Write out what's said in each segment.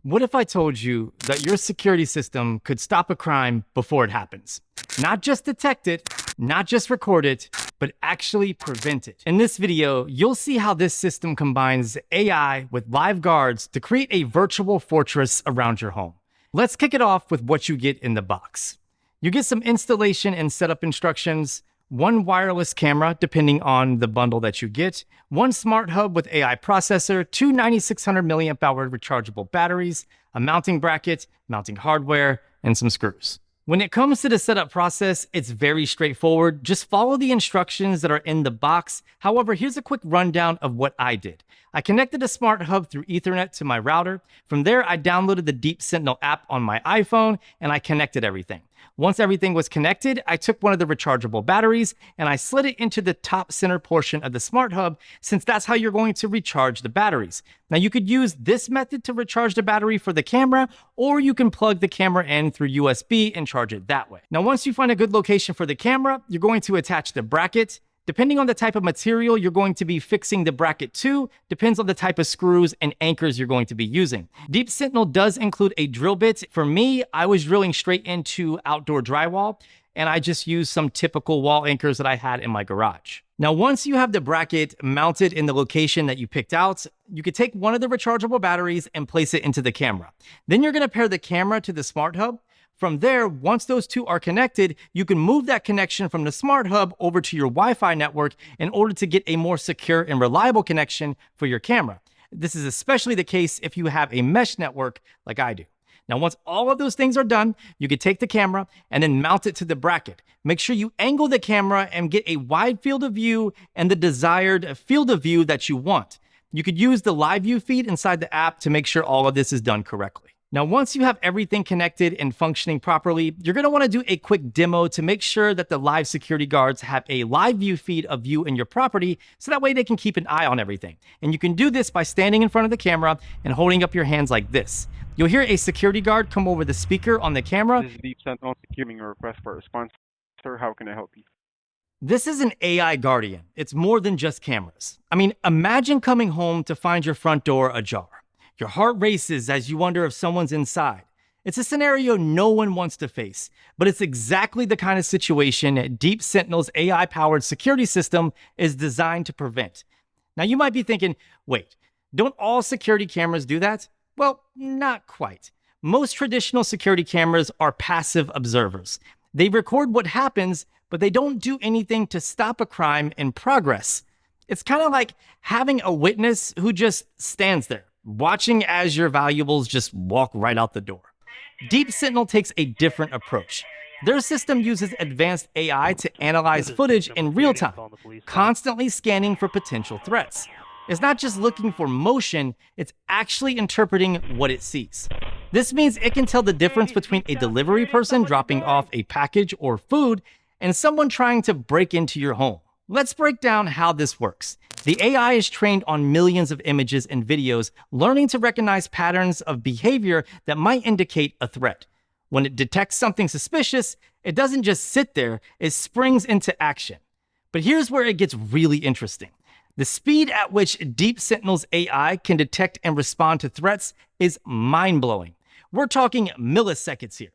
What if I told you that your security system could stop a crime before it happens? Not just detect it, not just record it, but actually prevent it. In this video, you'll see how this system combines AI with live guards to create a virtual fortress around your home. Let's kick it off with what you get in the box. You get some installation and setup instructions, one wireless camera, depending on the bundle that you get, one smart hub with AI processor, two 9600 milliamp hour rechargeable batteries, a mounting bracket, mounting hardware, and some screws. When it comes to the setup process, it's very straightforward. Just follow the instructions that are in the box. However, here's a quick rundown of what I did. I connected a smart hub through Ethernet to my router. From there, I downloaded the Deep Sentinel app on my iPhone, and I connected everything. Once everything was connected, I took one of the rechargeable batteries and I slid it into the top center portion of the smart hub, since that's how you're going to recharge the batteries. Now, you could use this method to recharge the battery for the camera, or you can plug the camera in through USB and charge it that way. Now, once you find a good location for the camera, you're going to attach the bracket. Depending on the type of material you're going to be fixing the bracket to, depends on the type of screws and anchors you're going to be using. Deep Sentinel does include a drill bit. For me, I was drilling straight into outdoor drywall, and I just used some typical wall anchors that I had in my garage. Now, once you have the bracket mounted in the location that you picked out, you could take one of the rechargeable batteries and place it into the camera. Then you're going to pair the camera to the smart hub. From there, once those two are connected, you can move that connection from the smart hub over to your Wi-Fi network in order to get a more secure and reliable connection for your camera. This is especially the case if you have a mesh network like I do. Now, once all of those things are done, you can take the camera and then mount it to the bracket. Make sure you angle the camera and get a wide field of view and the desired field of view that you want. You could use the live view feed inside the app to make sure all of this is done correctly. Now, once you have everything connected and functioning properly, you're going to want to do a quick demo to make sure that the live security guards have a live view feed of you and your property, so that way they can keep an eye on everything. And you can do this by standing in front of the camera and holding up your hands like this. You'll hear a security guard come over the speaker on the camera. This is Deep Sentinel securing a request for a response. Sir, how can I help you? This is an AI guardian. It's more than just cameras. I mean, imagine coming home to find your front door ajar. Your heart races as you wonder if someone's inside. It's a scenario no one wants to face, but it's exactly the kind of situation Deep Sentinel's AI-powered security system is designed to prevent. Now, you might be thinking, wait, don't all security cameras do that? Well, not quite. Most traditional security cameras are passive observers. They record what happens, but they don't do anything to stop a crime in progress. It's kind of like having a witness who just stands there, watching as your valuables just walk right out the door. Deep Sentinel takes a different approach. Their system uses advanced AI to analyze footage in real time, constantly scanning for potential threats. It's not just looking for motion, it's actually interpreting what it sees. This means it can tell the difference between a delivery person dropping off a package or food and someone trying to break into your home. Let's break down how this works. The AI is trained on millions of images and videos, learning to recognize patterns of behavior that might indicate a threat. When it detects something suspicious, it doesn't just sit there, it springs into action. But here's where it gets really interesting. The speed at which Deep Sentinel's AI can detect and respond to threats is mind-blowing. We're talking milliseconds here.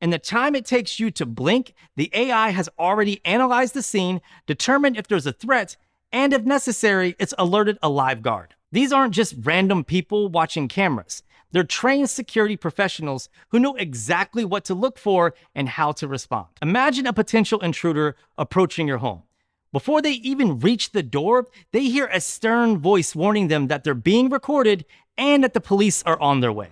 In the time it takes you to blink, the AI has already analyzed the scene, determined if there's a threat, and if necessary, it's alerted a live guard. These aren't just random people watching cameras. They're trained security professionals who know exactly what to look for and how to respond. Imagine a potential intruder approaching your home. Before they even reach the door, they hear a stern voice warning them that they're being recorded and that the police are on their way.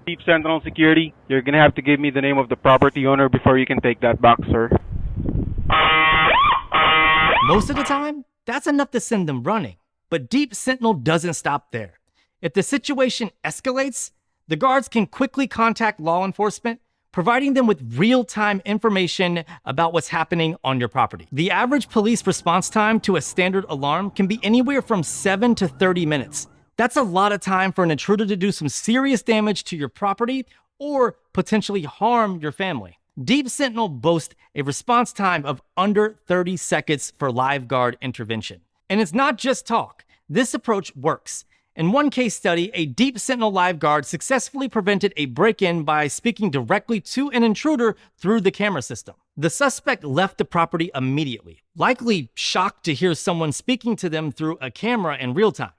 Deep Sentinel Security, you're going to have to give me the name of the property owner before you can take that box, sir. Most of the time, that's enough to send them running. But Deep Sentinel doesn't stop there. If the situation escalates, the guards can quickly contact law enforcement, providing them with real-time information about what's happening on your property. The average police response time to a standard alarm can be anywhere from 7 to 30 minutes. That's a lot of time for an intruder to do some serious damage to your property or potentially harm your family. Deep Sentinel boasts a response time of under 30 seconds for live guard intervention. And it's not just talk. This approach works. In one case study, a Deep Sentinel live guard successfully prevented a break-in by speaking directly to an intruder through the camera system. The suspect left the property immediately, likely shocked to hear someone speaking to them through a camera in real time.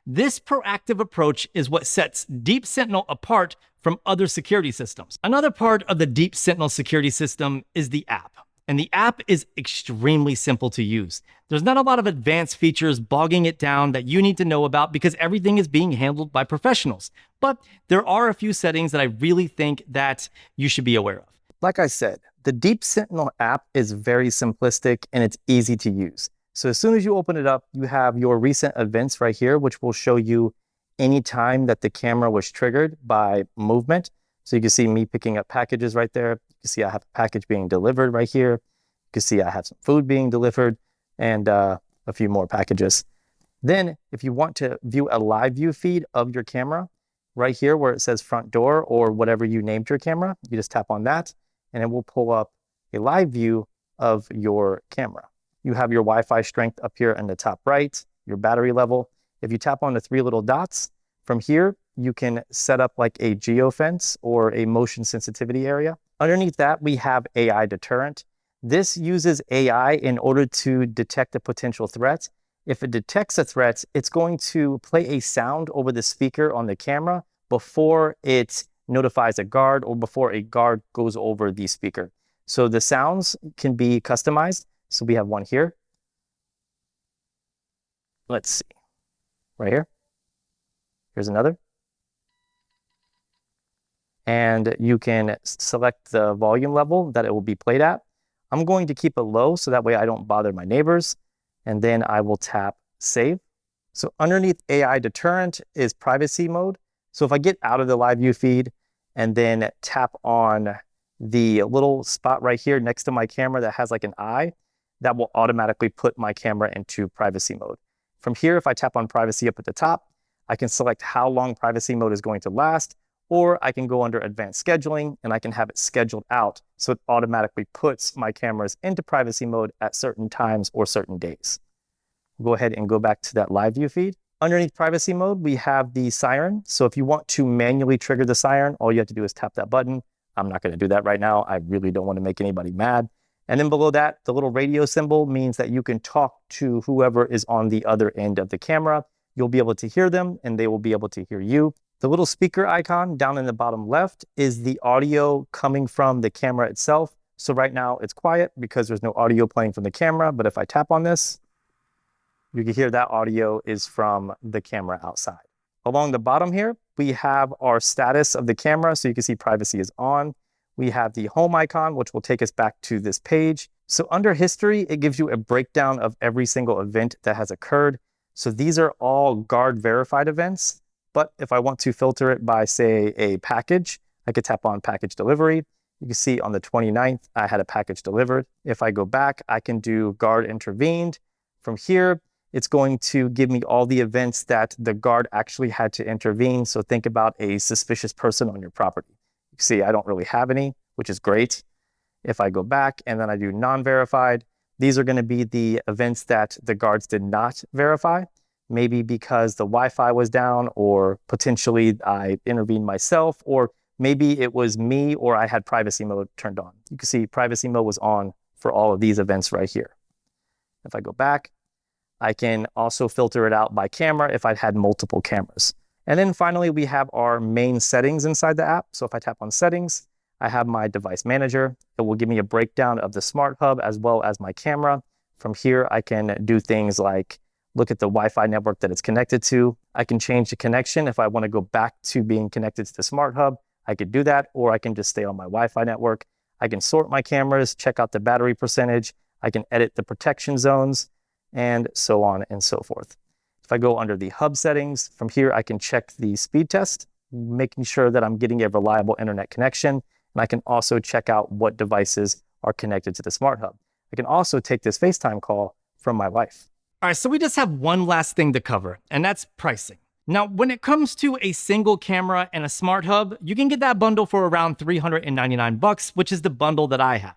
This proactive approach is what sets Deep Sentinel apart from other security systems. Another part of the Deep Sentinel security system is the app. And the app is extremely simple to use. There's not a lot of advanced features bogging it down that you need to know about because everything is being handled by professionals. But there are a few settings that I really think that you should be aware of. Like I said, the Deep Sentinel app is very simplistic and it's easy to use. So as soon as you open it up, you have your recent events right here, which will show you any time that the camera was triggered by movement. So you can see me picking up packages right there. You can see I have a package being delivered right here. You can see I have some food being delivered and a few more packages. Then if you want to view a live view feed of your camera, right here where it says front door or whatever you named your camera, you just tap on that and it will pull up a live view of your camera. You have your Wi-Fi strength up here in the top right, your battery level. If you tap on the three little dots from here, you can set up like a geofence or a motion sensitivity area. Underneath that, we have AI Deterrent. This uses AI in order to detect a potential threat. If it detects a threat, it's going to play a sound over the speaker on the camera before it notifies a guard or before a guard goes over the speaker. So the sounds can be customized. So we have one here. Let's see, right here. Here's another. And you can select the volume level that it will be played at. I'm going to keep it low so that way I don't bother my neighbors. And then I will tap save. So underneath AI Deterrent is privacy mode. So if I get out of the live view feed and then tap on the little spot right here next to my camera that has like an eye, that will automatically put my camera into privacy mode. From here, if I tap on privacy up at the top, I can select how long privacy mode is going to last, or I can go under advanced scheduling and I can have it scheduled out so it automatically puts my cameras into privacy mode at certain times or certain days. Go ahead and go back to that live view feed. Underneath privacy mode, we have the siren. So if you want to manually trigger the siren, all you have to do is tap that button. I'm not going to do that right now. I really don't want to make anybody mad. And then below that, the little radio symbol means that you can talk to whoever is on the other end of the camera. You'll be able to hear them and they will be able to hear you. The little speaker icon down in the bottom left is the audio coming from the camera itself. So right now it's quiet because there's no audio playing from the camera. But if I tap on this, you can hear that audio is from the camera outside. Along the bottom here, we have our status of the camera. So you can see privacy is on. We have the home icon, which will take us back to this page. So under history, it gives you a breakdown of every single event that has occurred. So these are all guard verified events. But if I want to filter it by, say, a package, I could tap on package delivery. You can see on the 29th, I had a package delivered. If I go back, I can do guard intervened. From here, it's going to give me all the events that the guard actually had to intervene. So think about a suspicious person on your property. You can see I don't really have any, which is great. If I go back and then I do non-verified, these are going to be the events that the guards did not verify. Maybe because the Wi-Fi was down, or potentially I intervened myself, or maybe it was me or I had privacy mode turned on. You can see privacy mode was on for all of these events right here. If I go back, I can also filter it out by camera if I'd had multiple cameras. And then finally, we have our main settings inside the app. So if I tap on settings, I have my device manager. It will give me a breakdown of the smart hub as well as my camera. From here, I can do things like look at the Wi-Fi network that it's connected to. I can change the connection. If I want to go back to being connected to the smart hub, I could do that, or I can just stay on my Wi-Fi network. I can sort my cameras, check out the battery percentage. I can edit the protection zones, and so on and so forth. If I go under the hub settings, from here, I can check the speed test, making sure that I'm getting a reliable internet connection. And I can also check out what devices are connected to the smart hub. I can also take this FaceTime call from my wife. All right, so we just have one last thing to cover, and that's pricing. Now, when it comes to a single camera and a smart hub, you can get that bundle for around $399, which is the bundle that I have.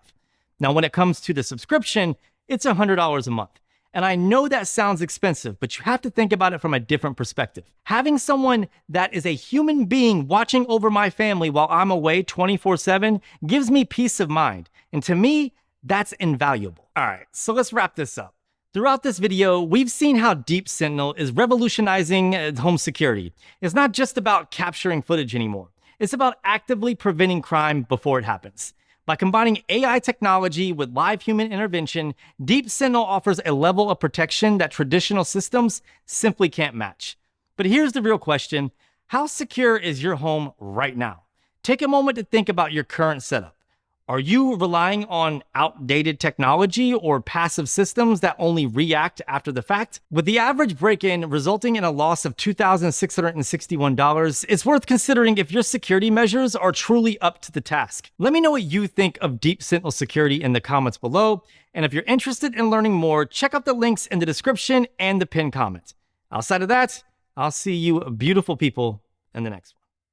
Now, when it comes to the subscription, it's $100 a month. And I know that sounds expensive, but you have to think about it from a different perspective. Having someone that is a human being watching over my family while I'm away 24/7 gives me peace of mind. And to me, that's invaluable. All right, so let's wrap this up. Throughout this video, we've seen how Deep Sentinel is revolutionizing home security. It's not just about capturing footage anymore. It's about actively preventing crime before it happens. By combining AI technology with live human intervention, Deep Sentinel offers a level of protection that traditional systems simply can't match. But here's the real question: how secure is your home right now? Take a moment to think about your current setup. Are you relying on outdated technology or passive systems that only react after the fact? With the average break-in resulting in a loss of $2,661, it's worth considering if your security measures are truly up to the task. Let me know what you think of Deep Sentinel security in the comments below, and if you're interested in learning more, check out the links in the description and the pinned comment. Outside of that, I'll see you beautiful people in the next one.